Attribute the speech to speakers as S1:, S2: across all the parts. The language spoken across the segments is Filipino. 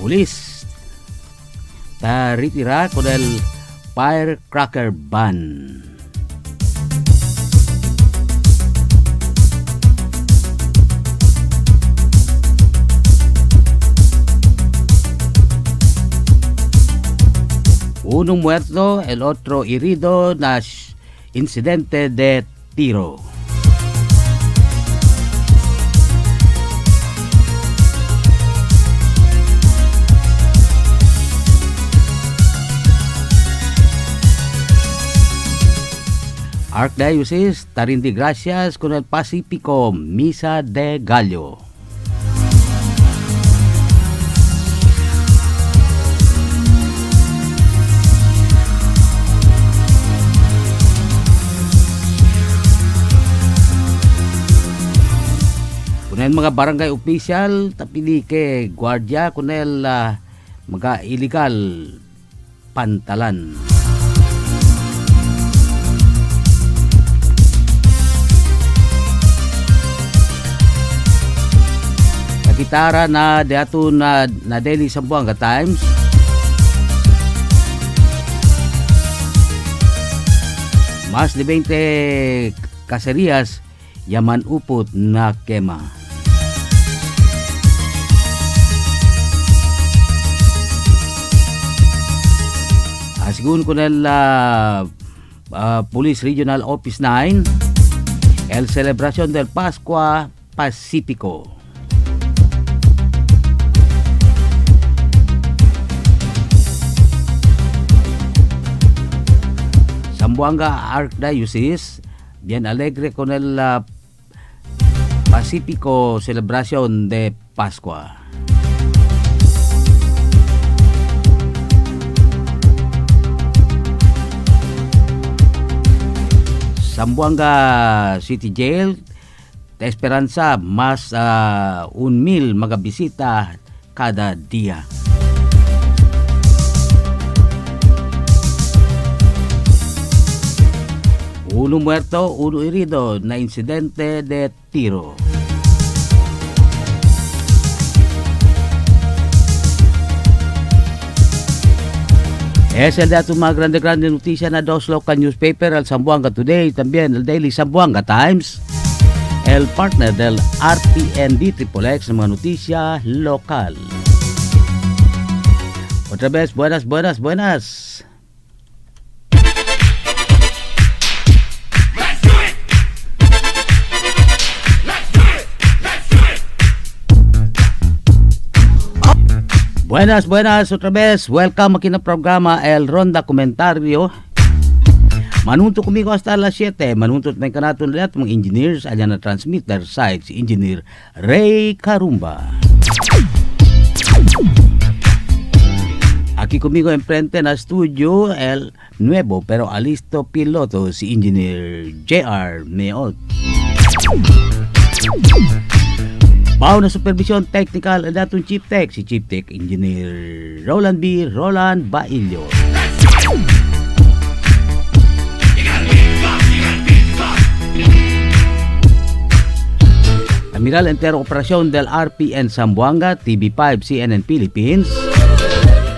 S1: pulis taritira con el firecracker ban. Uno muerto, el otro herido na incidente de tiro. Archdiocese tarindi gracias con el Pacífico Misa de Gallo. Kunel mga barangay official tapili ke guardia kunel mga illegal pantalan. Gitara na dato na Daily Zamboanga Times. Mas de 20 cacerías yaman upot na kema. Asigun ko nila Police Regional Office 9 el Celebración del Pascua Pacifico. Zamboanga Archdiocese bien alegre con el Pacífico Celebración de Pascua. Zamboanga City Jail de Esperanza más 1,000 mga bisita kada dia. Uno muerto, uno herido na incidente de tiro. Es el dato más grande noticia na dos local newspaper, el Zamboanga Today, también el Daily Zamboanga Times, el partner del RPN DWIZ, mga notisya lokal. Otra vez, buenas. Buenas, otra vez. Welcome aquí na programa El Ronda Comentaryo. Manunto kumigo hasta las 7. Manuntot may kanaton lahat mga engineers alyan na transmitter sites. Engineer Ray Carumba. Aquí kumigo enfrente na studio el nuevo pero alisto piloto si Engineer JR Meot. Pao na supervision technical ang datong Chief Tech, si Chief Tech Engineer Roland Bailio. Amiral Entero Operasyon del RPN Zamboanga, TV5 CNN Philippines,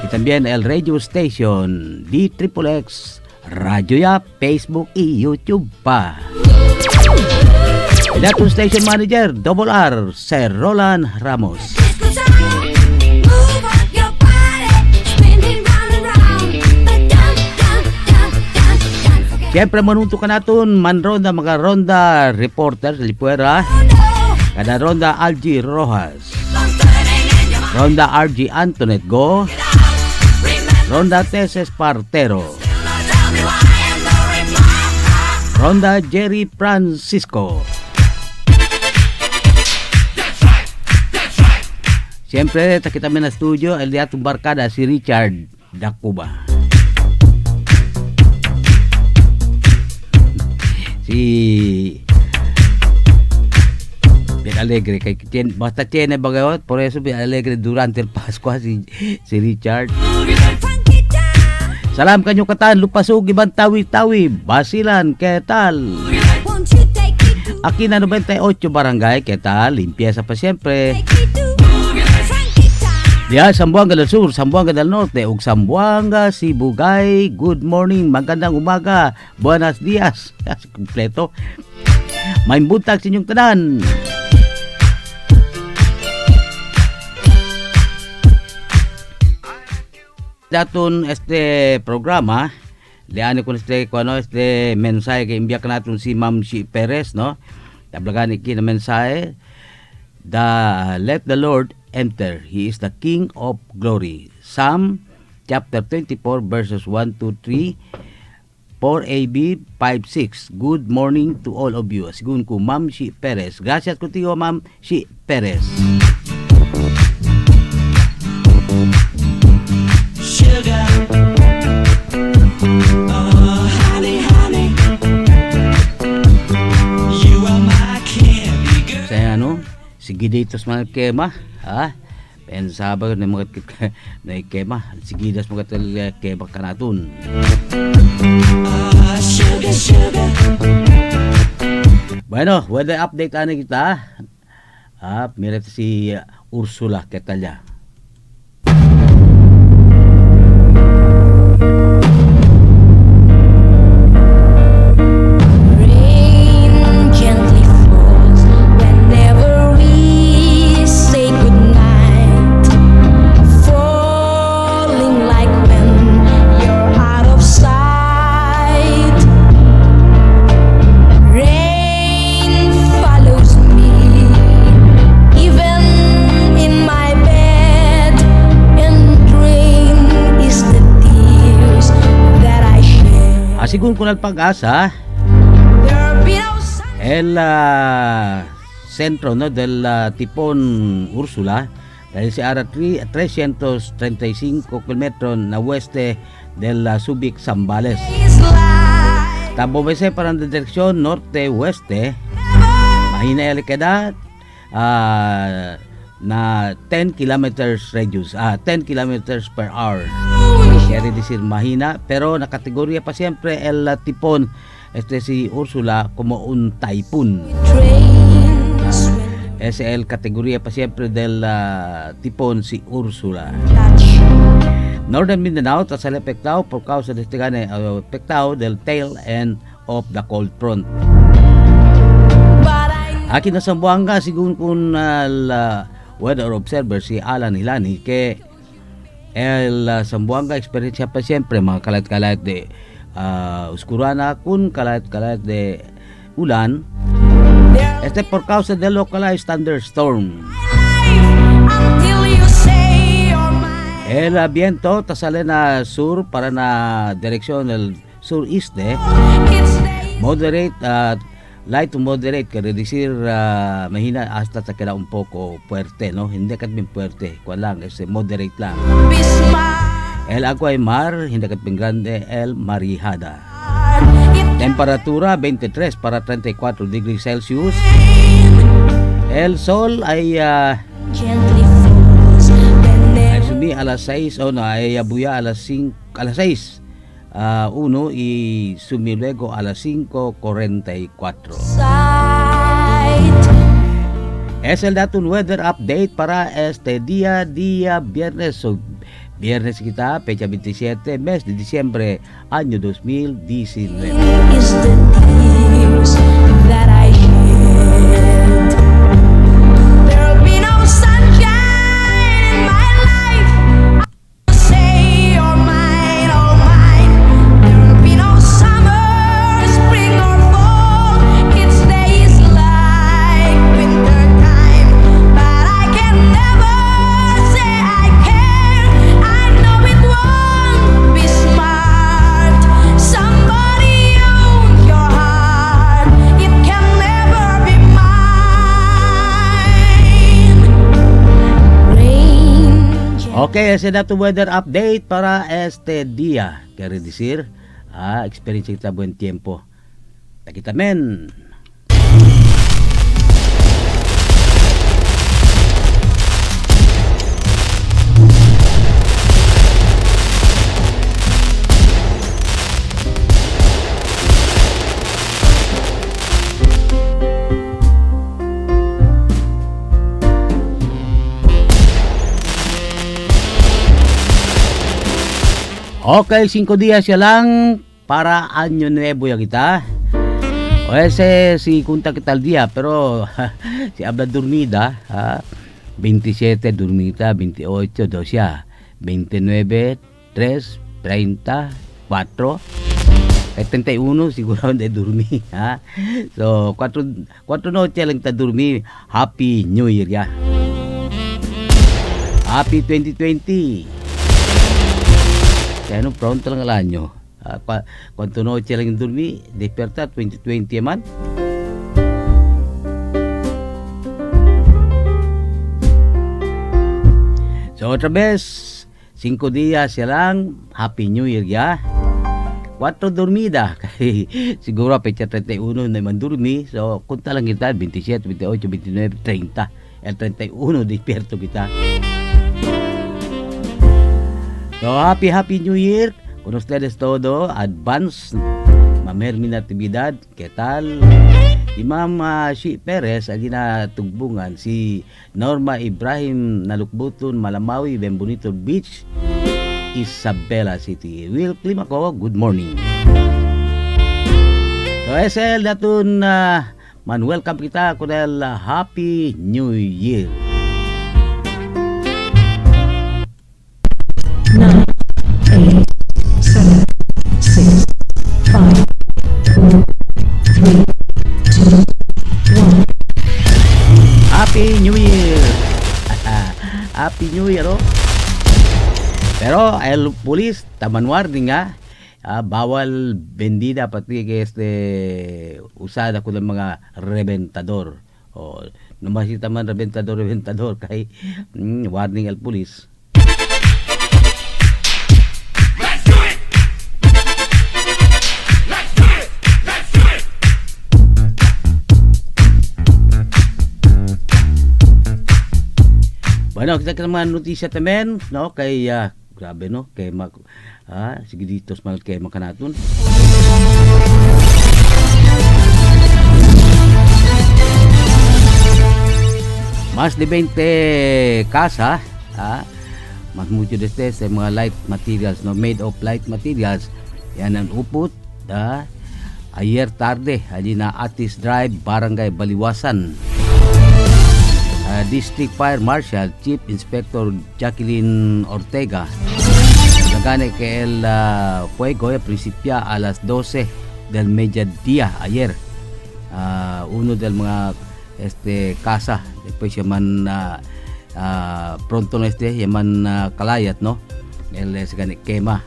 S1: y también el radio station DXXX, Radio Ya, Facebook y YouTube pa. Datong Station Manager, R, Sir Roland Ramos. Siyempre manunto ka natin, manronda mga ronda reporters, lipuera, kada ronda RG Rojas, ronda RG Antoinette Go, ronda Teses Partero, ronda Jerry Francisco. Siyempre, takita kami na studio, el diatong barkada si Richard Dacuba. Si bien alegre, kay basta tiene bagayot, por eso bien alegre durante el Pascua si Richard. Salam kanyo katan, lupasog ibang tawi-tawi, basilan, ketal. Aquí na 98 barangay, ketal, limpieza pa siyempre. Diya, Zamboanga del Sur, Zamboanga del Norte, ug Zamboanga, Sibugay. Good morning, magandang umaga. Buenos dias. Kompleto. May buntag sa inyong tanan. Daton programa, liani ko este mensahe kay imbiyak naton si Ma'am Shi Perez, no? Tablagan iki na mensahe. Let the Lord enter. He is the King of glory. Psalm chapter 24 verses 1 to 3. 4AB 56. Good morning to all of you. Sigun ko Ma'am Shi Perez. Gracias contigo, Ma'am Shi Perez.
S2: Sugar, oh honey, honey, you are my candy girl.
S1: Saya sige ditos mga kema, ha? Pensaba na mga na kema, sige das mga kema kanatun.
S2: Sugar, sugar.
S1: Bueno, weather update ano kita. Mira si Ursula Ketalya. Sigun ko nagpag-asa el centro del tipon Ursula dahil si ara 335 km na weste del Subic Zambales. Tambobese para na direksyon norte-weste, mahina elikada na 10 kilometers radius, 10 kilometers per hour. Quiere decir mahina, pero nakategorya pa siempre el tipon si Ursula como un typhoon. Es el categoría pa siempre del tipon si Ursula. Northern Mindanao tas sale pektao por causa de este pektao del tail end of the cold front. Aquí na Zamboanga, sigun kun weather observer si Alan Hilani que el Zamboanga experiencia pa siempre mga kalat-kalat de oscurana kun kalat-kalat de ulan. Por causa de localized thunderstorm. El viento sale na sur para na direksyon del sureste. Moderate, light to moderate, quiere decir mahina hasta sa kaya un poco fuerte, no? Hindi kat bin fuerte, kuan lang, moderate lang. El agua y mar, hindi kat bin grande, el marijada. Temperatura 23 para 34 degrees Celsius. El sol ay sumi alas 6 ay buya alas 6 1 y sumi luego a las 5:44. Es el dato weather update para este día viernes. So, viernes kita, fecha 27, mes de diciembre, año 2019.
S2: Is the tears that I shed. There'll be no sunshine in my life. Say you're mine, oh mine. There'll be no summer, spring or fall. It stays like winter time, but I can never say I care. I know it won't be smart. Somebody owns your heart. It can never be mine. Rain.
S1: Okay, ese dato weather update para este día. Quiere decir, experiencia kita buen tiempo. Takita men. Okay, 5 días ya lang para Año Nuevo ya kita. O ese si kunta kita al día, pero si habla dormida, 27 dormida, 28 2 ya, 29 3 30 4 31 siguro de dormir, ha. So 4 noche lang ta dormir. Happy New Year ya. Happy 2020. Kaya no, pronto lang ang anyo. Quanto noche lang yung dormi, desperta 2020 man. So otra vez, 5 días ya lang, Happy New Year ya. 4 dormida, kasi siguro pecha 31 na man dormi. So kunta lang kita, 27, 28, 29, 30. El 31, desperto kita. So, happy New Year con ustedes todo. Advance, Ma'am Hermina Natividad, ¿qué tal? Si Ma'am Shi Perez, allí na tugbungan. Si Norma Ibrahim Nalukbuton, Malamawi, Benbonito Beach, Isabela City. Will Klima ko, good morning. So, SL datun man welcome kita con el Happy New Year.
S3: 9, 8, 7, 6, 5, 4, 3, 2, 1.
S1: Happy New Year! Happy New Year, oh. Pero el pulis taman warning bawal vendida pati que usada ko ng mga reventador. O namasita man reventador kay warning el pulis. Bueno, kita naman notisya tamen, no, kay grabe no, kay sige dito mal kay makanaton. Mas de 20 casa, mas mucho de este sa mga light materials, no, made of light materials. Yan ang upot, ayer tarde, ali na Atis Drive, Barangay Baliwasan. District Fire Marshal Chief Inspector Jacqueline Ortega nagane que el fuego principia a las 12 del mediodía ayer. Uno del mga casa después llaman pronto llaman kalayat, no, el se gane quema.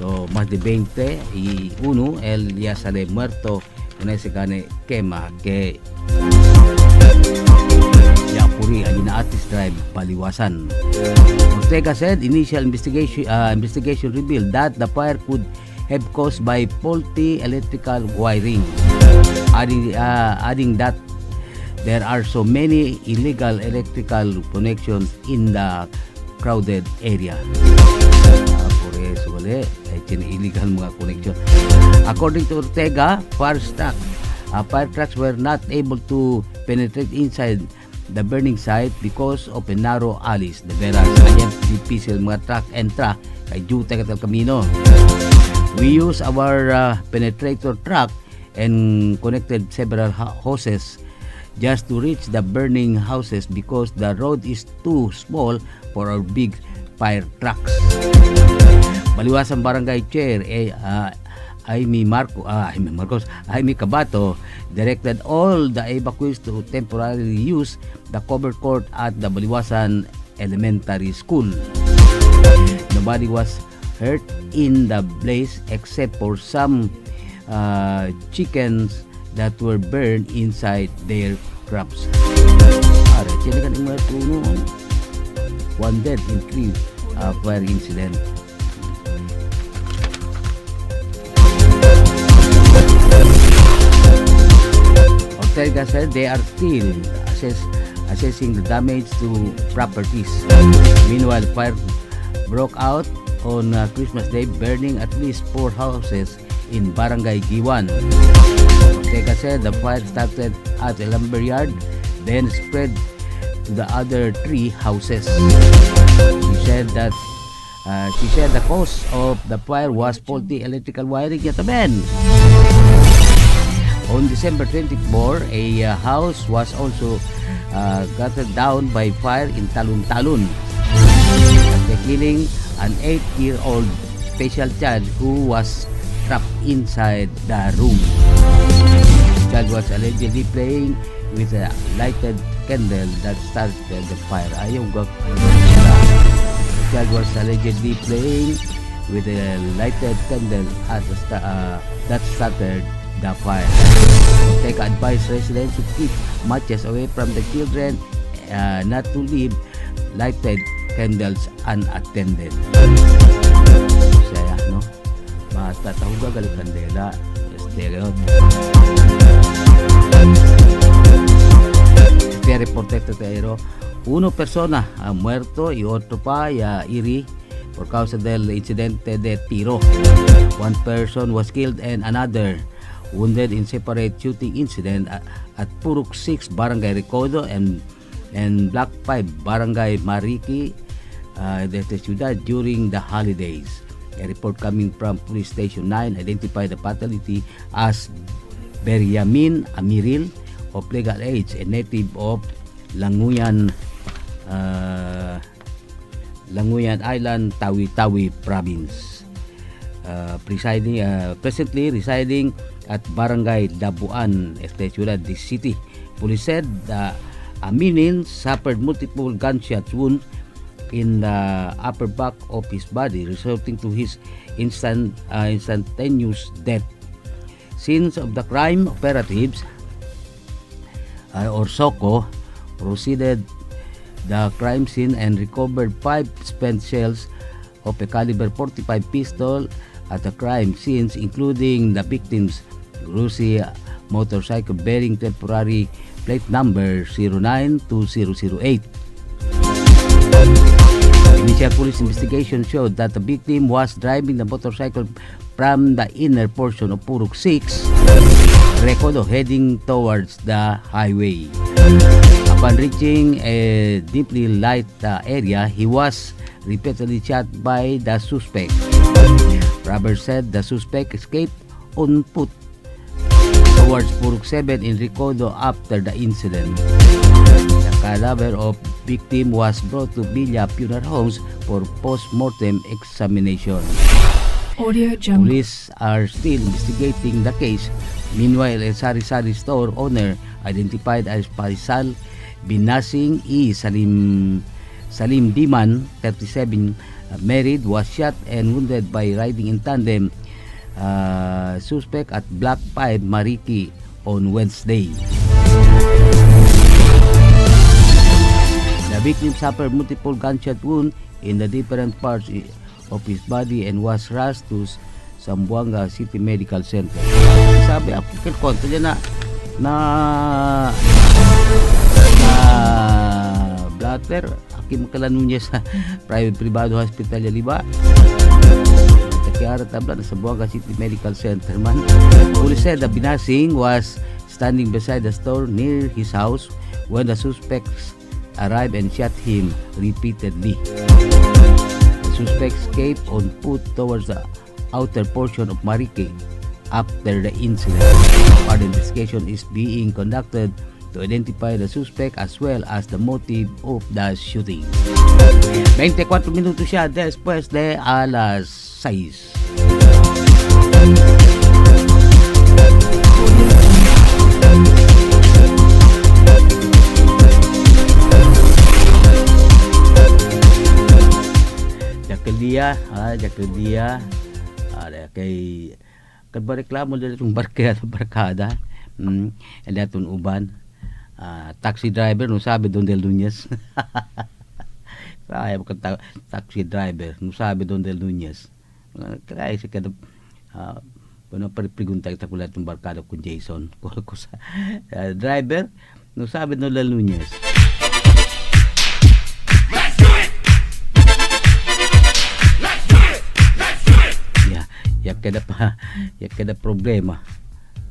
S1: So más de 20 y uno él ya sale muerto en ese gane quema que Yapuri Alina Atis Drive, Baliwasan. Ortega said initial investigation revealed that the fire could have caused by faulty electrical wiring. Adding that there are so many illegal electrical connections in the crowded area. Por eso wala illegal mga connection. According to Ortega, fire trucks were not able to penetrate inside the burning site because of a narrow alleys. The veras ayan difícil mga truck entra kay juta katal kamino. We use our penetrator truck and connected several hoses just to reach the burning houses because the road is too small for our big fire trucks. Baliwasan Barangay Chair Jaime Cabato directed all the evacuees to temporarily use the covered court at the Baliwasan Elementary School. Nobody was hurt in the blaze except for some chickens that were burned inside their crops. One dead in 3 fire incident. Ortega said they are still assessing the damage to properties. Meanwhile, fire broke out on Christmas Day, burning at least 4 houses in Barangay Giwan. Ortega said the fire started at a lumberyard, then spread to the other 3 houses. He said that She said the cause of the fire was faulty electrical wiring yet again. On December 24, a house was also gutted down by fire in Talon-Talon, killing an 8-year-old special child who was trapped inside the room. The child was allegedly playing with a lighted candle that started the fire. The child was allegedly playing with a lighted candle that started the fire. Take advice residents to keep matches away from the children, not to leave lighted candles unattended. Saya, no? Bata, tahu gagal kandela. Stereo. Este reporte tayo. Uno persona ha muerto y otro pa ya iri por causa del incidente de tiro. One person was killed and another wounded in separate shooting incident at Purok 6 Barangay Recodo and Block 5 Barangay Mariki de esta ciudad during the holidays. A report coming from Police Station 9 identified the fatality as Beryamin Amiril of legal age, a native of Languyan Island, Tawi-Tawi Province. Presently residing at Barangay Dabuan, esta ciudad de city. Police said Aminin suffered multiple gunshot wounds in the upper back of his body, resulting to his instantaneous death. Scenes of the crime operatives or SOCO proceeded the crime scene and recovered 5 spent shells of a caliber .45 pistol at the crime scenes, including the victim's Rusi motorcycle bearing temporary plate number 092008. Initial police investigation showed that the victim was driving the motorcycle from the inner portion of Purok 6 Recodo heading towards the highway. Upon reaching a deeply light area, he was repeatedly shot by the suspect. Robbers said the suspect escaped on foot towards Purok 7 in Recodo after the incident. The cadaver of victim was brought to Villa Funeral Homes for post-mortem examination.
S3: Audio Jungle.
S1: Police are still investigating the case. Meanwhile, a sari-sari store owner identified as Faisal Binasing Salim Diman, 37, married, was shot and wounded by riding in tandem suspect at Block 5 Mariki on Wednesday. The victim suffered multiple gunshot wounds in the different parts of his body and was rushed to Zamboanga City Medical Center. Sabi, apikil konto dyan na blatter, Hakim Kalanunya sa privado hospital ya liba. Kiara tabla sa Zamboanga City Medical Center man. Police said the Binasing was standing beside the store near his house when the suspects arrived and shot him repeatedly. The suspect escaped on foot towards the outer portion of Mariki after the incident. Further investigation is being conducted to identify the suspect as well as the motive of the shooting. 24 minutos siya después de alas 6. Jakalia ada kay kadbareklamo dito itong barkada and atong uban taxi driver no sabi Don Del Nunez. Kaya ka taxi driver no sabi Don Del Nunez. Kaya si kada puno pregunta kita kulat ng barkada ko Jason ko sa driver no sabi Don Del Nunez. Yak kada problema.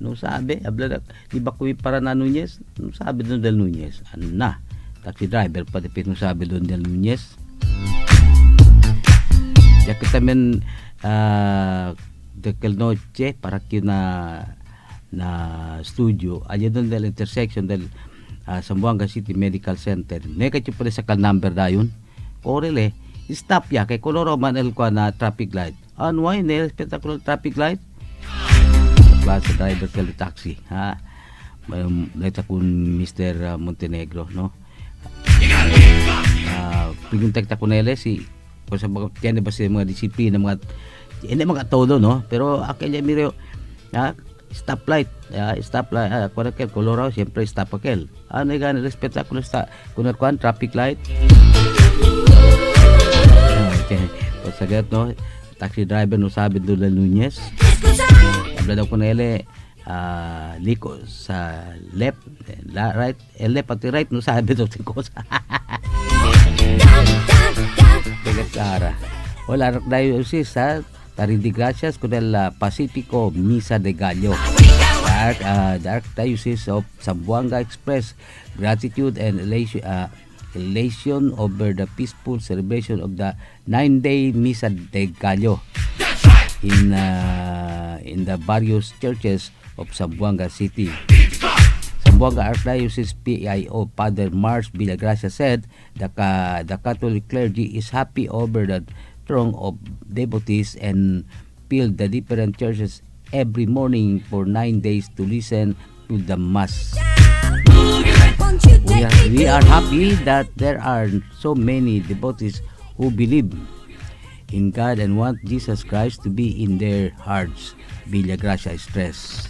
S1: No sabi, habla di ba kuwi para na Nunez? No sabi Don Del Nunez. Ano na? Taxi driver pa tipit no sabi Don Del Nunez. Ya que también de que noche para que na studio allá donde la intersection del Zamboanga City Medical Center. Negative pa sa number dayon. Korele, stop ya kay koloro man el kwa na traffic light. Ano ay spectacular traffic light? Sa driver kay taxi, ha. Neta kun Mr. Montenegro, no. Piguntek ta kunele si kung sa mga tiyan ba si mga disiplina mga hindi mga todo, no, pero akala miro stoplight kuan kel koloro siyempre stop akel ano gan respeto ko sa kuan traffic light. Okay, pasagat no taxi driver no sabi doon Nunez habla daw kunele liko sa left right left at right no sabi daw ko sa Tegara wala rak dayo sa Tarindi gracias con el Pacifico Misa de Gallo. The Archdiocese of Zamboanga express gratitude and elation over the peaceful celebration of the 9-day Misa de Gallo in the various churches of Zamboanga City. Zamboanga Archdiocese PIO Father Mars Villagracia said the Catholic clergy is happy over the throng of devotees and filled the different churches every morning for 9 days to listen to the mass. We are happy that there are so many devotees who believe in God and want Jesus Christ to be in their hearts, Villagracia stressed.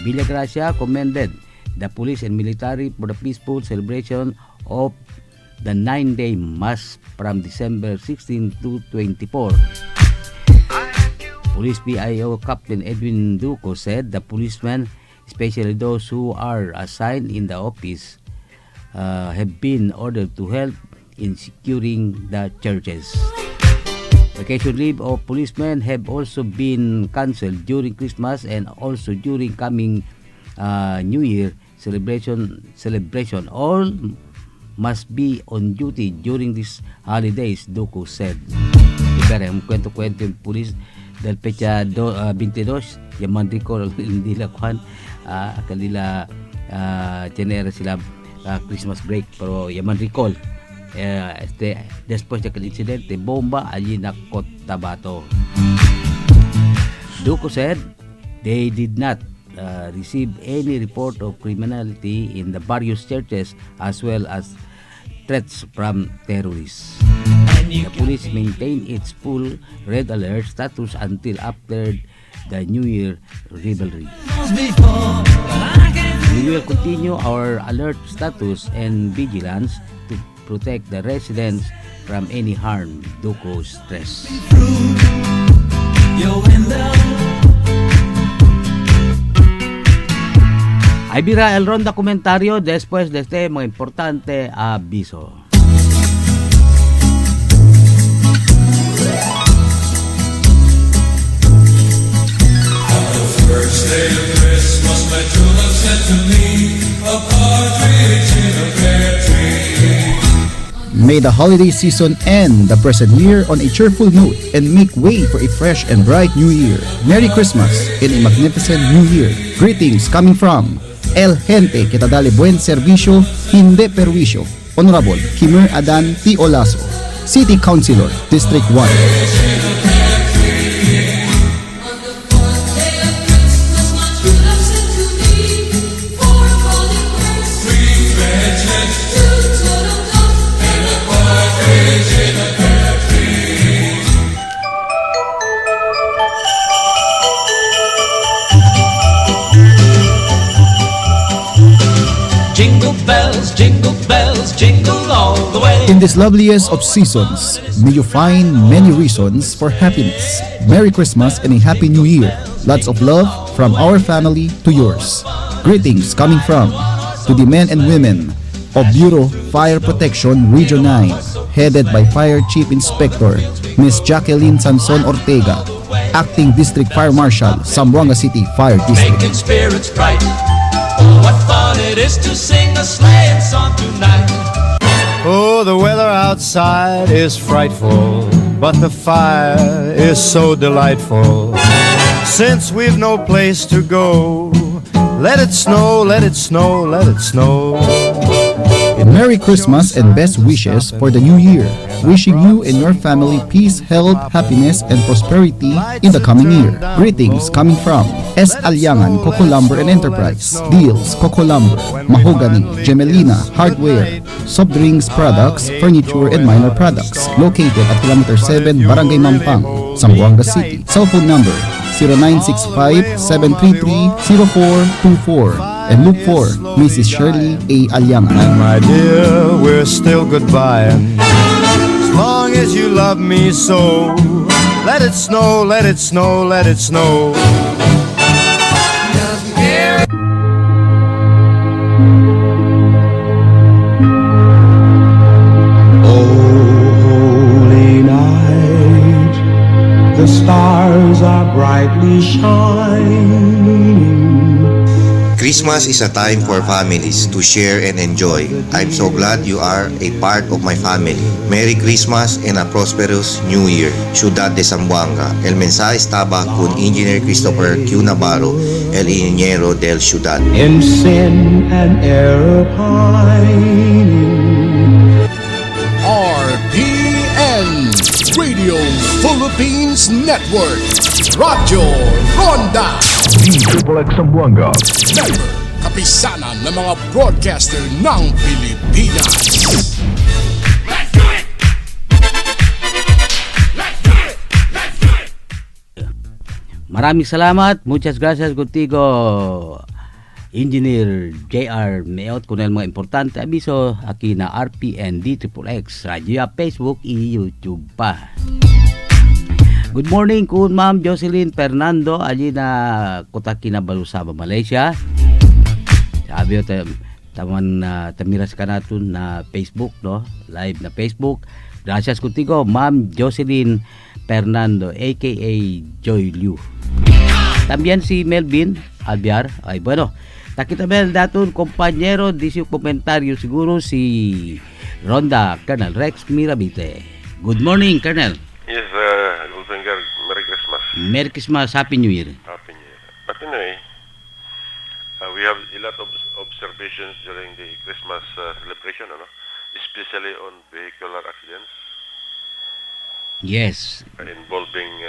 S1: Villagracia commended the police and military for the peaceful celebration of the 9-day mass from December 16 to 24. Police PIO Captain Edwin Duco said the policemen, especially those who are assigned in the office, have been ordered to help in securing the churches. Vacation leave of policemen have also been cancelled during Christmas and also during coming New Year celebration. All must be on duty during these holidays, Duco said. Ibere, kwento-kwento yung pulis dahil pecha 22, yaman recall hindi lakwan kalila tenera sila Christmas break pero yaman recall después de aquel incidente bomba allí na Cotabato. Duco said they did not receive any report of criminality in the various churches as well as threats from terrorists. The police maintained its full red alert status until after the New Year revelry. We will continue our alert status and vigilance to protect the residents from any harm, Duco stressed. Ay bira el ronda comentario después de este mga importante aviso.
S4: First day of Christmas, my true love sent to me a partridge in a pear tree.
S5: May the holiday season end the present year on a cheerful note and make way for a fresh and bright new year. Merry Christmas and a magnificent new year. Greetings coming from El Gente que te dale buen servicio, hindi perwisyo. Honorable Kimer Adan T. Olaso, City Councilor, District 1.
S4: Jingle bells, jingle all the way.
S5: In this loveliest of seasons, may you find many reasons for happiness. Merry Christmas and a Happy New Year. Lots of love from our family to yours. Greetings coming from to the men and women of Bureau Fire Protection Region 9, headed by Fire Chief Inspector Ms. Jacqueline Sanson Ortega, Acting District Fire Marshal, Zamboanga City Fire District.
S4: Making spirits bright. Oh, what fun it is to sing a sleighing song tonight.
S6: Oh, the weather outside is frightful, but the fire is so delightful. Since we've no place to go, let it snow, let it snow, let it snow.
S5: Merry Christmas and best wishes for the new year. Wishing you and your family peace, health, happiness, and prosperity in the coming year. Greetings coming from S. Alyangan, Coco Lumber and Enterprise, Deals, Coco Lumber, Mahogany, Gemelina, Hardware, Soft Drinks Products, Furniture and Minor Products, located at Kilometer 7, Barangay Mampang, Zamboanga City. Cell phone number 0965-733-0424 and look for Mrs. Shirley A. Alyangan.
S6: And my dear, we're still goodbye. As long as you love me so, let it snow, let it snow, let it snow.
S7: Holy night, the stars are brightly shining.
S8: Christmas is a time for families to share and enjoy. I'm so glad you are a part of my family. Merry Christmas and a prosperous New Year. Ciudad de Zamboanga. El mensaje estaba con Engineer Christopher Q. Navarro, el ingeniero del Ciudad.
S7: In sin and error pining.
S9: RPN Radio Philippines Network. Radyo Ronda.
S10: DWIZ Zamboanga.
S9: Member, kapisanan ng mga broadcaster ng Pilipinas.
S1: Let's do it! Let's do it! Let's do it! Maraming salamat. Muchas gracias contigo, Engineer JR Meot, kung mga importante abiso aquí na RPN DXXX, radyo, Facebook, YouTube pa. Good morning kun Ma'am Jocelyn Fernando ali na Kota Kinabalu, Sabah, Malaysia. Sabi ko taman tamiras ka natin na Facebook, no? Live na Facebook. Gracias contigo, Ma'am Jocelyn Fernando aka Joy Liu. También si Melvin Albiar. Ay bueno, takitamel daton compañero di si komentaryo siguro si Ronda Colonel Rex Mirabite. Good morning, Colonel.
S11: Yes, Gulfinger, Merry Christmas.
S1: Merry Christmas, Happy New Year.
S11: Happy New Year. But anyway, we have a lot of observations during the Christmas celebration, especially on vehicular accidents.
S1: Yes.
S11: Involving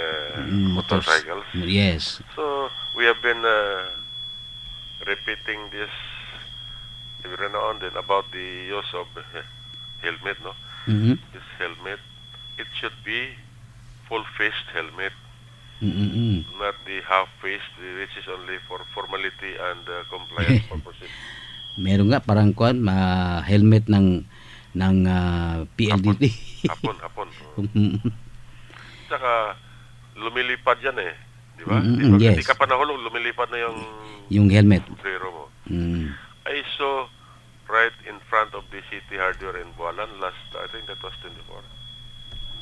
S11: motorcycles.
S1: Yes.
S11: So, we have been repeating this every now and then about the use of helmet, no?
S1: Mm-hmm.
S11: This helmet, it should be full-faced helmet, not the half-faced, which is only for formality and compliance purposes.
S1: Meron nga parang helmet ng PLDT.
S11: Hapon. Saka lumilipad yan di ba?
S1: Yes.
S11: Hindi ka pa nahulog, lumilipad na
S1: yung helmet.
S11: sombrero mo.
S1: Mm.
S11: I saw right in front of the City Hardware in Bualan I think that was 24.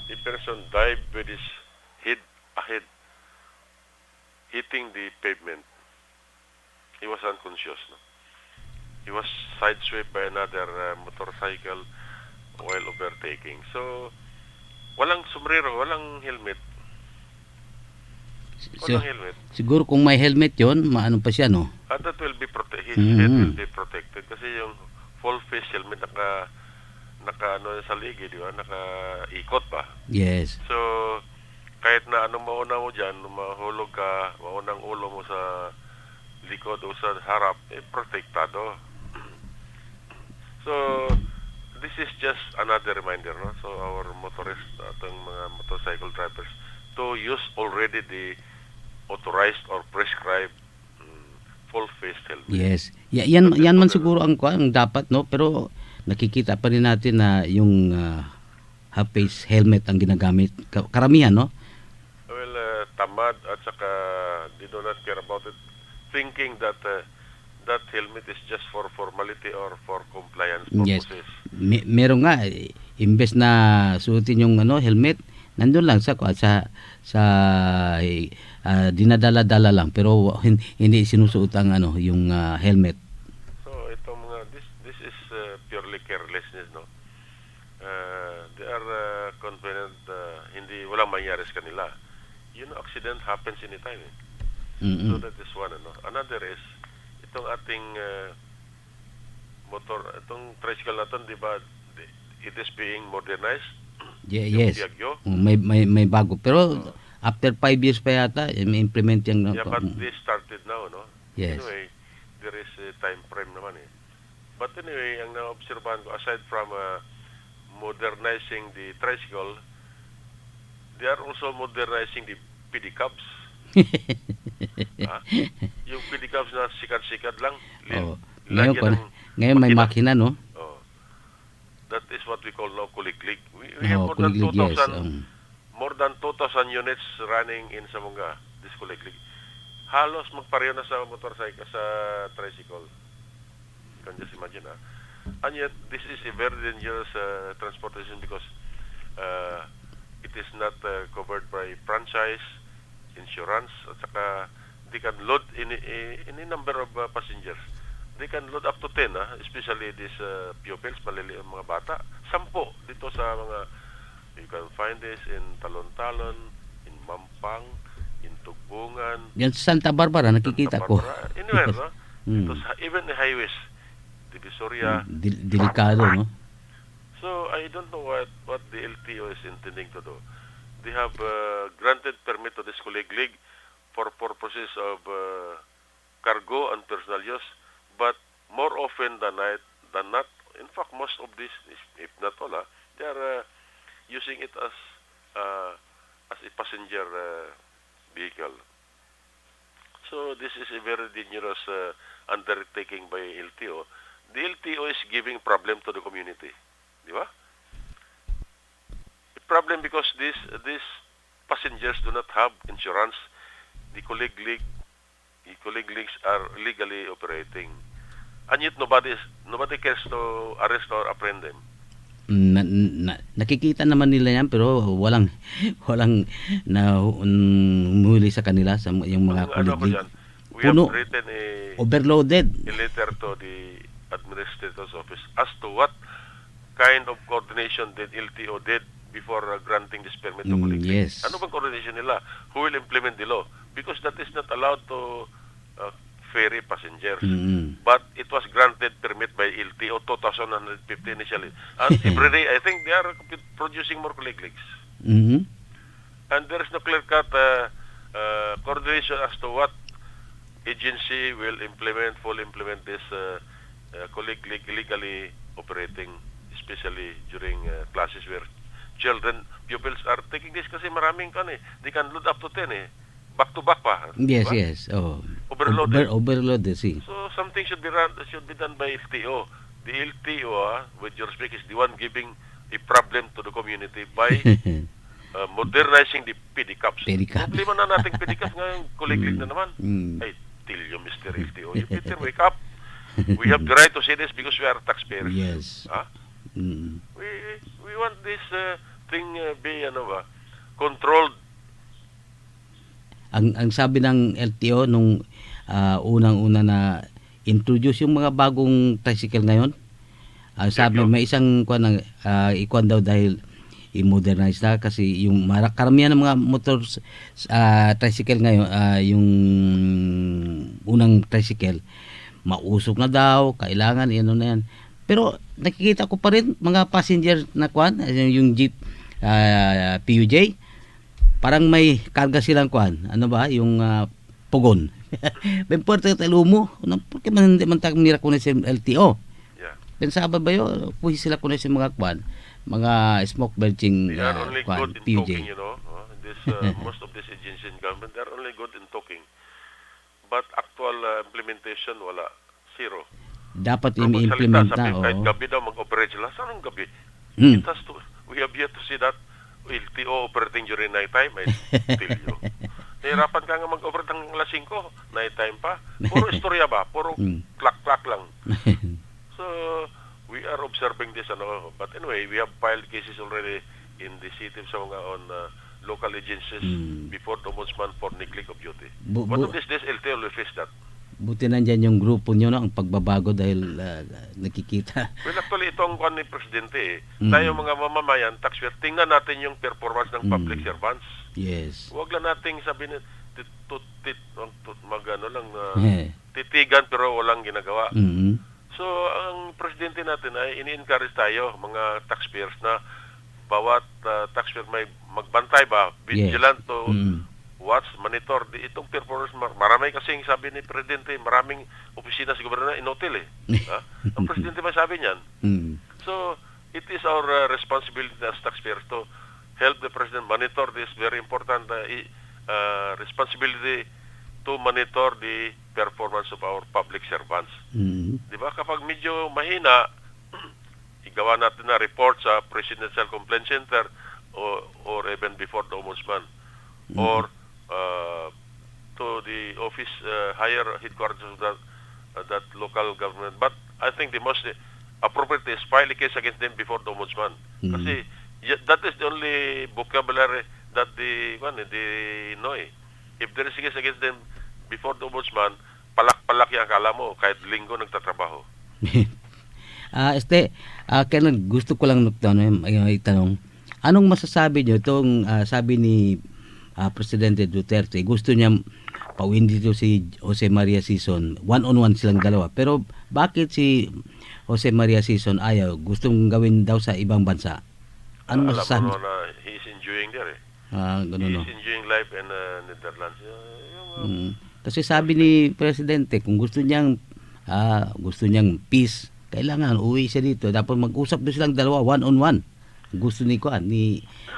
S11: A person dived with his head ahead, hitting the pavement. He was unconscious. No? He was sideswiped by another motorcycle while overtaking. So, walang sombrero, walang helmet. Walang helmet.
S1: Siguro kung may helmet yon, maano pa siya, no?
S11: That will be his head will be protected kasi yung full face helmet naka sa ligi, di ba? Naka-ikot pa.
S1: Yes.
S11: So, kahit na anong mauna mo dyan, mahulog ka, maunang ulo mo sa likod o sa harap, protektado. So, this is just another reminder, no? So, our motorists, atong mga motorcycle drivers, to use already the authorized or prescribed full-face helmet.
S1: Yes. Yan man siguro ang dapat, no? Pero nakikita pa rin natin na yung half-face helmet ang ginagamit. Karamihan, no?
S11: Well, tamad at saka they do not care about it. Thinking that that helmet is just for formality or for compliance purposes.
S1: Yes. Meron nga, imbes na suotin yung helmet, nandun lang sa dinadala-dala lang pero hindi sinusuot ang yung helmet.
S11: So itong mga this is purely carelessness, no? they are confident walang mangyari sa kanila. Accident happens anytime. So that is one. Another is, itong ating motor, itong tricycle natin, di ba, it is being modernized.
S1: Yes.
S11: Piagyo.
S1: May bago. Pero after 5 years pa yata, may implement yung...
S11: Yeah, but they started now, no?
S1: Yes.
S11: Anyway, there is a time frame naman eh. But anyway, ang na-obserbahan ko, aside from modernizing the tricycle, they are also modernizing the pedicabs. Yung pedicabs na sikat-sikat lang.
S1: Ngayon may makina, no?
S11: That is what we call now kuliglig. We have more than 2,000 units running in Zamboanga, this kuliglig. Halos magpareho na sa motorcycle, sa tricycle. You can just imagine, And yet, this is a very dangerous transportation because it is not covered by franchise, insurance, at saka they can load any number of passengers. They can load up to 10, especially these pupils, maliliit mga bata. 10 dito sa mga, you can find this in Talon-Talon, in Mampang, in Tugbungan.
S1: Yan sa Santa Barbara, nakikita ko.
S11: Anywhere, no? Ito sa, even the highways, Divisoria.
S1: Delikado, no?
S11: So, I don't know what the LTO is intending to do. They have granted permit to this kuliglig for purposes of cargo and personal use. But more often than not, in fact, most of this, if not all, they are using it as a passenger vehicle. So this is a very dangerous undertaking by LTO. The LTO is giving problem to the community, di ba? A problem because these passengers do not have insurance. The kuligligs are legally operating. And yet nobody cares to arrest or apprehend them.
S1: Nakikita naman nila yan pero walang humuli sa kanila sa yung mga kuliglig.
S11: We have written
S1: overloaded
S11: a letter to the administrator's office as to what kind of coordination did LTO did before granting this permit to kuliglig.
S1: Yes.
S11: Ano bang coordination nila? Who will implement the law? Because that is not allowed to ferry passengers. But it was granted permit by LTO 2,150 initially. And every day, I think they are producing more kuligligs. And there is no clear-cut coordination as to what agency will fully implement this kuliglig illegally operating, especially during classes where pupils are taking this kasi maraming they can load up to 10 back to back pa.
S1: Yes,
S11: diba?
S1: yes. Oh.
S11: Overloaded.
S1: See.
S11: So something should be done by LTO. The LTO, with your respect, is the one giving a problem to the community by modernizing the pedicabs. Problema na nating pedicabs ngayon, kuliglig na naman. Ay, tilyo, Mr. LTO. You better wake up. We have the right to say this because we are taxpayers.
S1: Yes.
S11: We want this thing be controlled.
S1: Ang sabi ng LTO nung unang-una na introduce yung mga bagong tricycle ngayon, sabi may isang ikuan daw dahil i-modernize na kasi yung karamihan ng mga tricycle ngayon, yung unang tricycle mausok na daw, kailangan na yan. Pero nakikita ko pa rin mga passenger na yung jeep PUJ, parang may karga silang yung pugon. Ben puerto talo mo, porque man hindi man mira kuno sa LTO.
S11: Yeah.
S1: Pensaba ba yo, puhi sila kuno sa mga mga smoke belching
S11: they are only good in
S1: PUJ.
S11: talking, This most of these agencies in government, they are only good in talking. But actual implementation wala, zero.
S1: Dapat i-implement na.
S11: Kahit gabi daw mag-operate sila. Saan ang gabi? We have yet to see that. LTO operating during night time, I tell you. Nahirapan ka nga mag-operate ng alas 5, night time pa. Puro istorya ba? Puro klak-klak lang. So, we are observing this, but anyway, we have filed cases already in the city of Zamboanga on local agencies before the Ombudsman for neglect of duty. One of these days, LTO will face that.
S1: Buti nandyan yung grupo nyo, no? Ang pagbabago dahil nakikita.
S11: Well, actually, itong kwan ni Presidente, tayo mga mamamayan, taxpayer, tingnan natin yung performance ng public servants.
S1: Yes.
S11: Huwag lang nating sabihin, titigan pero walang ginagawa. So, ang Presidente natin ay ini-encourage tayo, mga taxpayers, na bawat taxpayer may magbantay ba, vigilant to watch, monitor itong performance. Marami kasing sabi ni Presidente, maraming opisina sa gobyerno na in-hotel Ang Presidente ba sabi niyan? So, it is our responsibility as taxpayers to help the President monitor this very important responsibility to monitor the performance of our public servants. Di ba? Kapag medyo mahina, igawa natin na report sa Presidential Complaint Center or even before the Ombudsman or to the office, higher headquarters of that local government. But I think the most appropriate is file a case against them before the Ombudsman. Kasi that is the only vocabulary that they know. If there is a case against them before the Ombudsman, palak-palak yung akala mo kahit linggo nagtatrabaho.
S1: Kaya gusto ko lang itanong, anong masasabi nyo itong sabi ni Presidente Duterte, gusto niya pauwiin dito si Jose Maria Sison, one-on-one silang dalawa, pero bakit si Jose Maria Sison ayaw, gustong gawin daw sa ibang bansa? Ano masasabi?
S11: Alam mo na he is enjoying there
S1: ganun,
S11: he is enjoying life in Netherlands.
S1: Kasi sabi ni Presidente, kung gusto niyang peace, kailangan uwi siya dito, dapat mag-usap doon silang dalawa, one-on-one. Gusto ni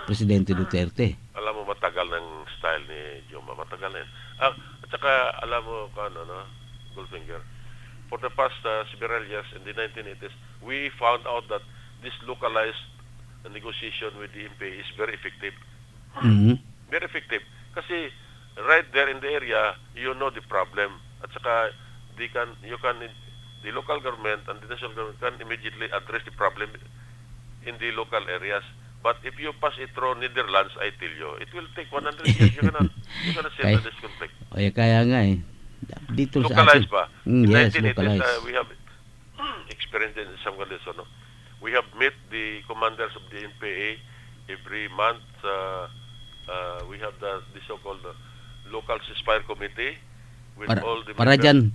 S1: Presidente Duterte.
S11: Alam mo, matagal ng style ni Joma, matagal na yan. At saka, alam mo, Goldfinger, for the past several years in the 1980s, we found out that this localized negotiation with the MP is very effective. Very effective. Kasi, right there in the area, you know the problem. At saka, the local government and the national government can immediately address the problem in the local areas. But if you pass it through Netherlands, I tell you, it will take 100 years. You cannot settle this conflict.
S1: Kaya nga dito
S11: localized
S1: sa
S11: ba? In
S1: yes,
S11: 1980s,
S1: localized.
S11: we have experienced in some conditions. We have met the commanders of the NPA every month. We have the so-called local ceasefire committee with all the
S1: para dyan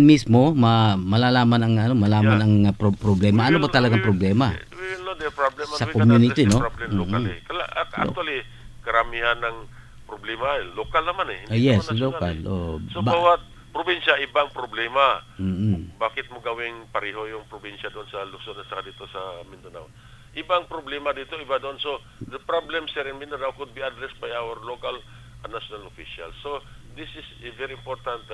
S1: mismo malalaman ang problema. Ano ba talagang problema?
S11: We will know the problem
S1: Sa
S11: and
S1: community,
S11: we can
S1: no?
S11: address the problem locally. Actually, karamihan ng problema local naman Hindi
S1: yes,
S11: naman
S1: local.
S11: national, So bawat probinsya ibang problema. Bakit mo gawing pareho yung probinsya doon sa Luzon at saka dito sa Mindanao? Ibang problema dito, iba doon. So the problems here in Mindanao could be addressed by our local and national officials. So this is a very important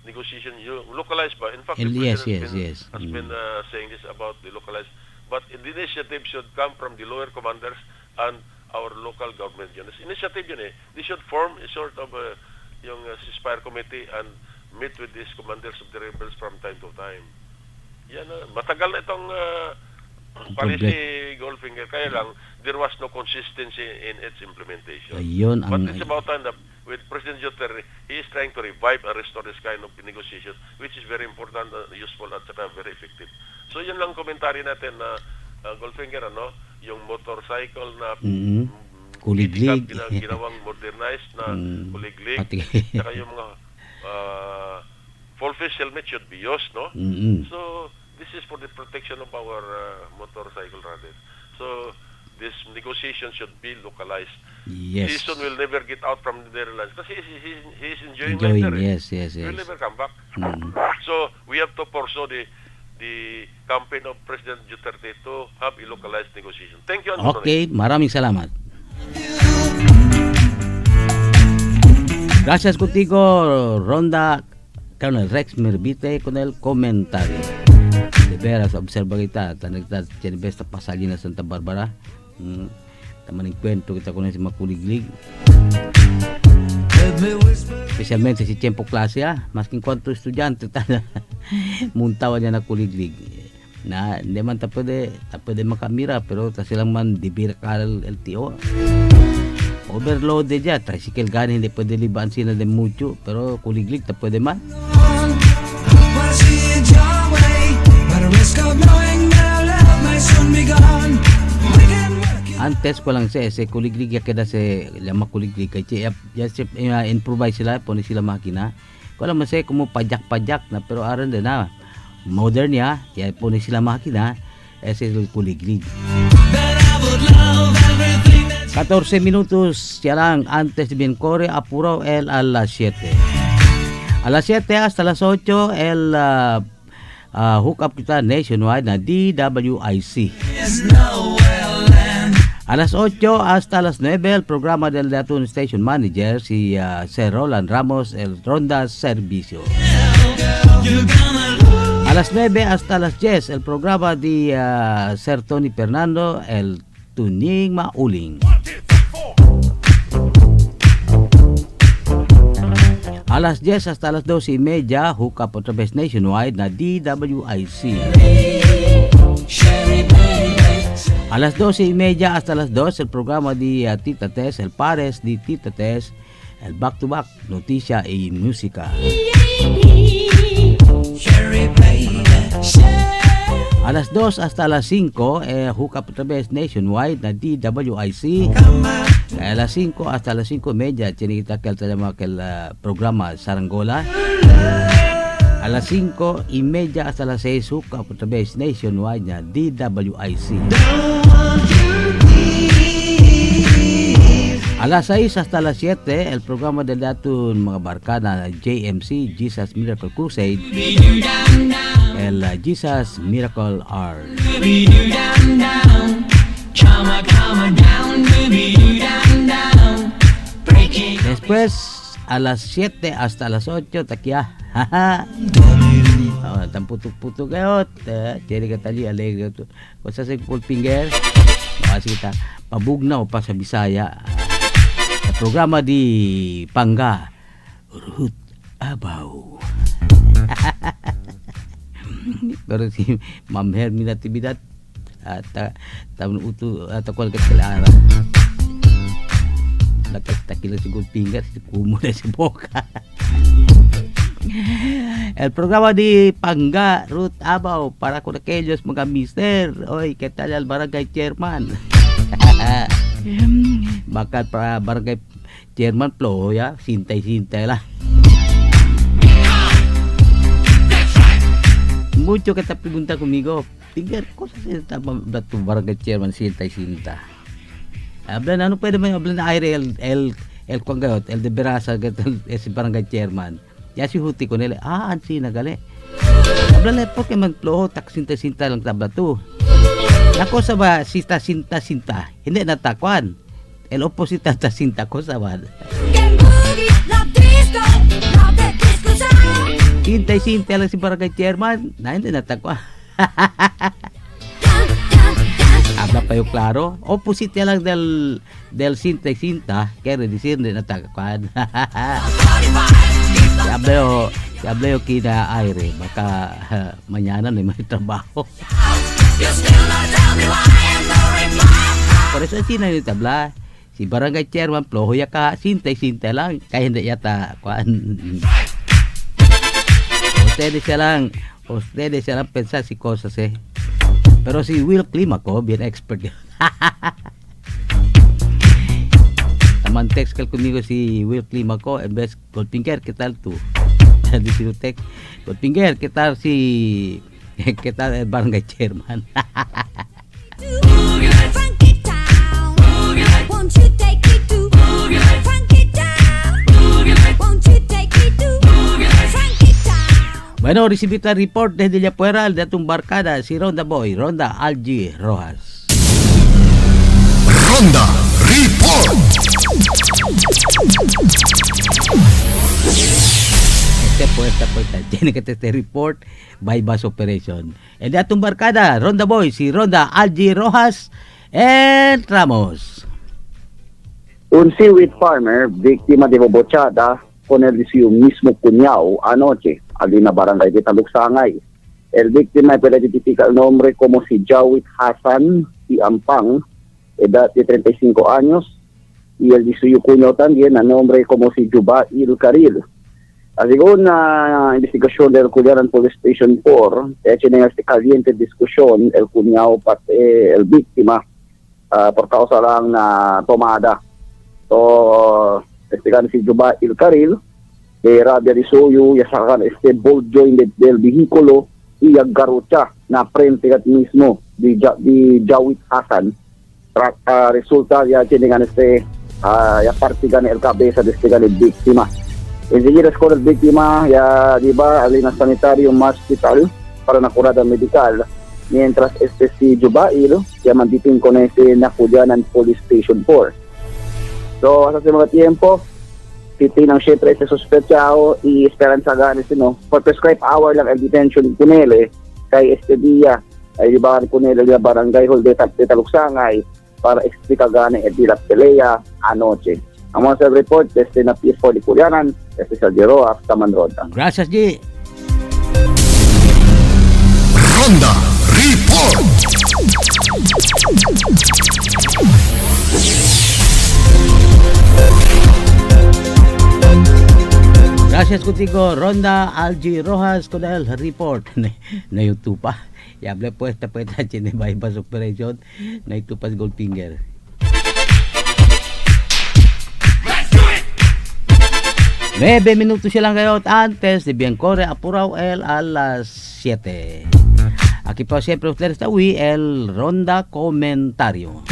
S11: negotiation. You localize ba? In fact, the President has been saying this about the localized. But the initiative should come from the lower commanders and our local government units. Initiative yun They should form a sort of yung ceasefire committee and meet with these commanders of the rebels from time to time. Yan matagal na itong policy, Goldfinger. Kaya lang, there was no consistency in its implementation. But it's about time that with President Duterte, he is trying to revive and restore this kind of negotiations, which is very important, useful, at saka very effective. So yun lang komentary natin na Goldfinger, yung motorcycle na
S1: kuliglig,
S11: ginawang modernized na kuliglig, saka yung mga full face helmet should be used, no? So this is for the protection of our motorcycle riders. So this negotiation should be localized.
S1: Yes.
S11: Season will never get out from the Netherlands because he's enjoying life there.
S1: Yes.
S11: He will never come back. So we have to pursue the campaign of President Duterte to have a localized negotiation. Thank you.
S1: Okay, maraming salamat. Gracias contigo, Ronda, Colonel Rex Mirbite, con el comentario. De veras, observa kita, tanagta Chinibesta Pasalina Santa Barbara. Tamaning kwento kita ko na si Makuliglig. Especialmente si Tiempo Klase, masking kwanto estudyante, muntawa niya na kuliglig. Na hindi man ta pwede makamira, pero ta silang man dibirkal LTO. Overloaded ya, tricycle gani hindi pwede libaan sila de mucho, pero kuliglig ta pwede man.
S4: see it your way, but a risk of knowing that our love may soon be gone. We can work it.
S1: Antes ko lang se kuliglig ya kada se lama kuliglig kay just improvise sila po ni sila makina. Ko lang masay kumo pajak-pajak na pero aron din na modern ya po ni sila makina ese kuliglig. 14 minutos ya lang antes de bien corre apuro el a las 7. A las 7 hasta las 8 el hook up kita nationwide na DWIZ. A las 8 hasta las 9 el programa del Datun Station Manager si Sir Roland Ramos el Ronda Servicio. A las 9 hasta las 10 el programa de Sir Tony Fernando el Tuning Mauling. A las 10 hasta las 12:30 hook up otra vez nationwide na DWIZ. A las 12:30 hasta las 2 el programa de Tita Tess, el Pares de Tita Tess, el back to back noticia y música. A las 2 hasta las 5 hook up otra vez nationwide na DWIZ. A las 5 hasta las 5:30 chinita que el programa Saranggola. A las 5:30 hasta las 6 hook up otra vez nationwide na DWIZ. A las 6 hasta las 7 el programa del Datun mga barkada JMC Jesus Miracle Crusade. El Jesus Miracle Hour. Después a las 7 hasta las 8 takia. Tan putuk-putuk kayo. Jadi kata dia alegre tu. Kung sa full finger, kasi kita pabugnaw pa sa Bisaya. Programa di Pangga Ruth Abaw. Pero si Ma'am Hermina Tibidad at taon uto at ako nagkakilala. Nagkakilala si Goldfinger, si Kumo na si Boca. El programa di Pangga Ruth Abaw para con aquellos mga mister. Oy, ¿qué tal al barangay chairman? Bakal para barangay chairman Plo ya, sintay-sintay lang. Mucho que te pregunta conmigo, Finger, cosas está tu barangay chairman sintay-sinta. Hablan, ano pwede man hablan na aire el kuangayot, el de Berasa, ese barangay chairman. Ya si huti ko nila, ansi na gali. Hablan na po kay man Plo, tak sintay-sinta lang tabla tu. Ako sa ba, sinta-sinta, hindi natakwan. El opposite ta sinta ko sa ba. Sintay-sinta lang si barangay chairman, na hindi natakwan. Habla pa yung klaro. Opposite lang del sintay-sinta, kaya decir hindi natakwan. Habla yung kina aire, baka mañana na may trabaho. Por eso así na yung tabla. Si barangay chairman Plo, ya ka sintay-sintay lang. Kaya hindi yata kuan. Ustedes ya lang pensar si cosas Pero si Will Climaco, bien expert yun. Taman text kal conmigo si Will Climaco, en vez Goldfinger, ¿qué tal tú? Dice text, Goldfinger, ¿qué tal el barangay chairman? Bueno, recibita report desde Yapueral de atong barkada si Ronda Boy, Ronda Algie Rojas.
S9: Ronda Report.
S1: Esta tiene que este report by bus operation. El de atong barkada, Ronda Boy, si Ronda Algie Rojas and Ramos.
S12: Un seaweed farmer, biktima de bobochada con el mismo cuñado anoche, allí na barangay de Taluksangay. El víctima es identifica el nombre como si Jawit Hassan y Ampang, edad de 35 años, y el de su cuñado también, el nombre como si Juba Il Karil. Según investigasyon del Culiaran Police Station 4, tiene este caliente diskusyon el cuñado pati el biktima por causa lang na tomada. So, kan si Juba Il Caril, rabia di suyo, yasakan este bolt jointed del vehikulo, iyag garutya na frente at mismo di Jawit Hasan. Resulta ya tiene este ya partigan el cabeza de este el biktima. Enseguida con el víctima, ya diba, alin ang sanitarium hospital para nakurada medical. Mientras este si Jubail, ya manditin con este Nakulianan Police Station 4. So, sa mga tiempo, titinang syempre este sospechado y esperanza ganes, for prescribed hour lang ang detention kunele kay este dia, ay diba kunele na barangay hall de Taluksangay para explica gane el dilap pelea anoche. Ang mga sa report, este na PS4 di Kulianan, este sa Jero, hasta Ronda.
S1: Gracias, G.
S9: Ronda Report.
S1: Gracias contigo, Ronda Algi Rojas con el report. Na YouTube pa. Yable puesta chine bypass operation na itupas Goldfinger. 9 minutos silang kayo antes de Biancore Apurao el a las 7. Aquí po siempre ustedes está el Ronda Comentario.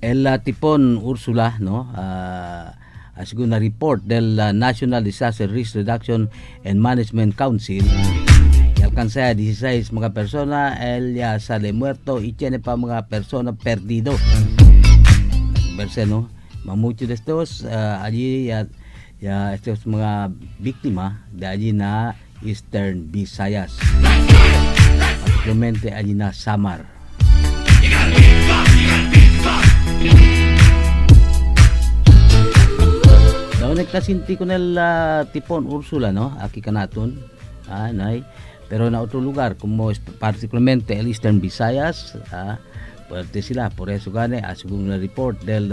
S1: El tipon Ursula, no? Según na report del National Disaster Risk Reduction and Management Council, y alcanza a 16 mga persona, el ya sale muerto y tiene pa mga persona perdido. Verse, no, muchos de estos allí ya estos mga biktima de allí na Eastern Visayas, particularmente allí na Samar. Daw nagkasinti ko nel tipon Ursula, no, aquí kanaton, nay, pero na otro lugar como particularmente el Eastern Visayas, fuerte sila, por eso gane, según el report del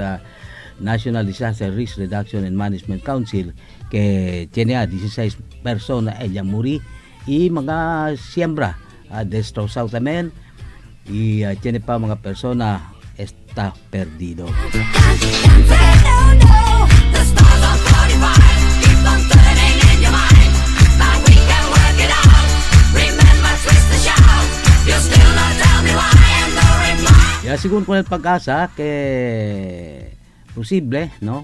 S1: National Disaster Risk Reduction and Management Council, que tiene a 16 personas ella muri y mga siembra destrozado también, y tiene pa mga persona está perdido. Ya según con el pag-asa que posible, no?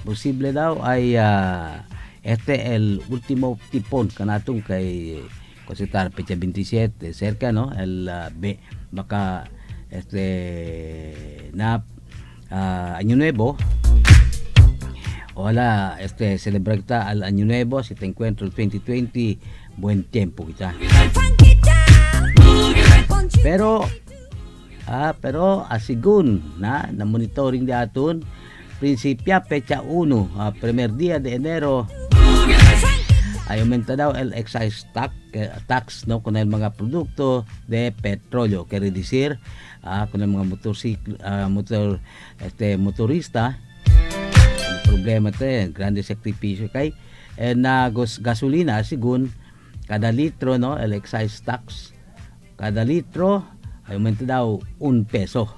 S1: Posible daw ay este el último tipon kanatong kay Cositar pecha 27 cerca, no? El baka na Año Nuevo. Hola, celebra al Año Nuevo, si te encuentro el 2020, buen tiempo kita. Pero asigun na monitoring di aton prinsipya pecha 1 primer día de enero ay aumenta daw el excise tax no con el mga produkto de petrolyo que reducir con el mga motorista el problema grande sakripisyo kay na gasolina sigun kada litro, no, el excise tax kada litro ay aumenta daw 1 peso.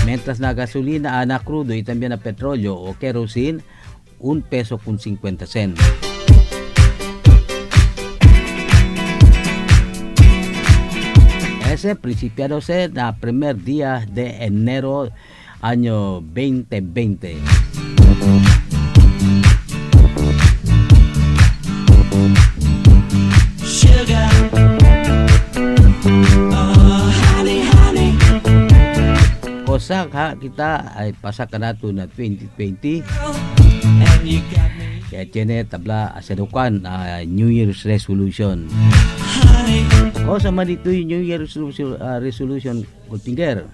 S1: Mientras na gasolina, na crudo y también na petróleo o kerosene, 1 peso con 50 cents. Ese principiado se na primer día de enero año 2020.
S2: Sugar.
S1: Kosak kita ay pasak nato na 2020 kaya tiene tabla asadukan New Year's resolution o sama dito yung New Year's resolution Goldfinger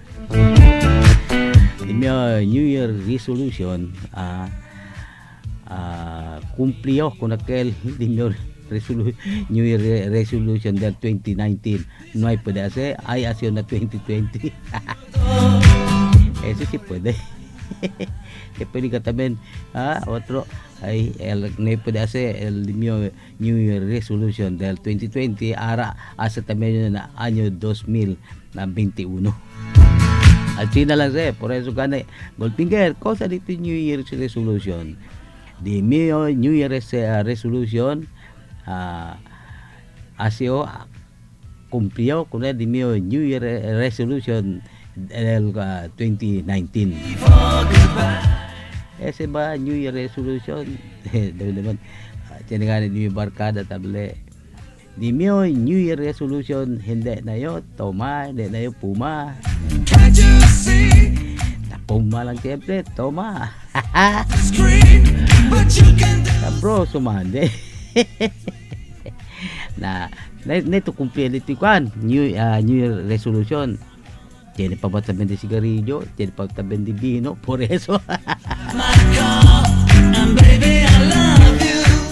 S1: New Year resolution cumplió con aquel New Year resolution del 2019 no hay puede hacer hay acción na 2020 eso sí puede Que pwede ka también, otro, ay, no puede hacer el mío New Year Resolution del 2020, ahora hasta también na año 2021. At sina lang siya, por eso gana, Goldfinger, cosa dito New Year Resolution. The mío New Year Resolution, ha sido cumplió con el mío New Year Resolution del 2019. Ese ba New Year Resolution? Dahil naman, tinagaan New Year Barkada table. Di mío New Year Resolution, hindi na yun, toma, hindi na yun, puma. Puma lang siyempre, toma. Bro, sumande. Na ito kumpleto kan New Year Resolution. Tiene pa ba también de cigarrillo, tiene pa también de vino, por eso.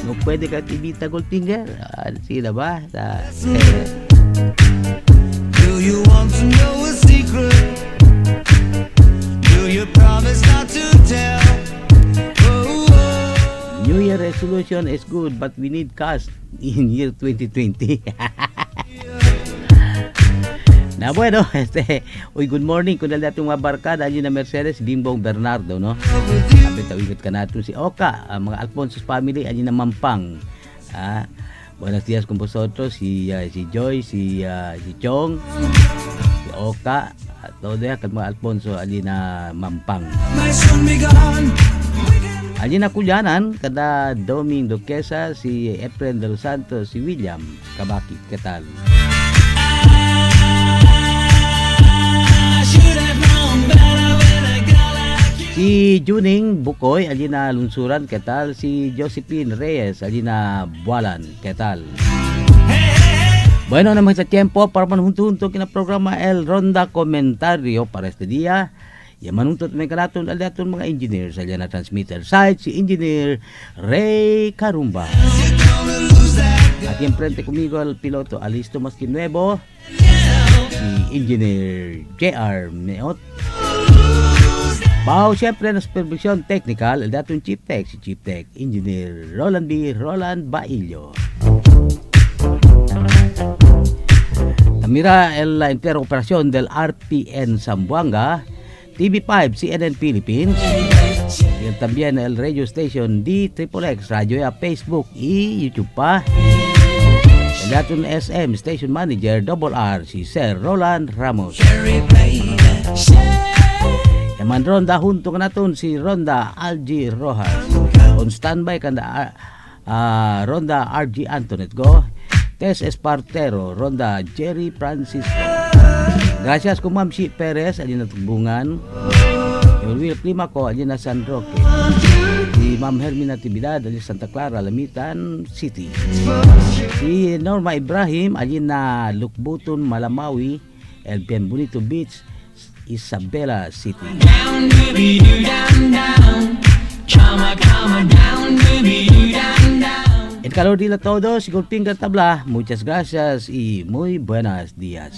S1: No puede ka tibita Goldfinger. Sila ba?
S4: Do you want to know a secret? Do you promise not to tell?
S1: New Year Resolution is good, but we need cash in year 2020. Na bueno, uy, good morning. Kung natin mga barkada, yun na Mercedes, Bimbong Bernardo, no? Sabi, tawigot ka natin si Oka, mga Alfonso's family, ayun na Mampang. Buenos días con vosotros, si Joy, si Chong, si Oka, at todo yan, mga Alfonso, ayun na Mampang. Ayun na Kulyanan, kada Doming Duquesa, si Efren del Santos, si William, Kabaki, ketal? Si Juning Bukoy, allí na Lunsuran, ¿qué tal? Si Josephine Reyes, allí na Bualan, ¿qué tal? Bueno, naman sa tiempo para manuntunto kina programa El Ronda Comentario para este día. Y manuntot may kanaton alaton mga engineers allá na transmitter site, si Engineer Ray Carumba. At yung frente conmigo al piloto Alisto Masquinuevo, si Engineer JR Meot. Pao, siyempre na supervision technical, el datong Chief Tech, si Chief Tech Engineer Roland Baillo. Mira el interoperación del RPN Zamboanga, TV5 CNN Philippines, y también el radio station DXXX, Radio A, Facebook y YouTube pa. El datong SM Station Manager RR, si Sir Roland Ramos. Yaman Ronda, junto ka natin si Ronda RG Rojas. On standby ka na Ronda RG Antoinette Go. Tess Espartero, Ronda Jerry Francisco. Gracias ko Ma'am Shi Perez, alin na Tugbungan. Yung Will Prima ko, alin na San Roque. Si Ma'am Hermina Tibidad, alin Santa Clara, Lamitan City. Si Norma Ibrahim, alin na Lukbuton, Malamawi, LPN Bonito Beach, Isabela City. Down, down, down. Chama, down, down, down. El calor dila todos, si Goldfinger Tabla, muchas gracias y muy buenos días.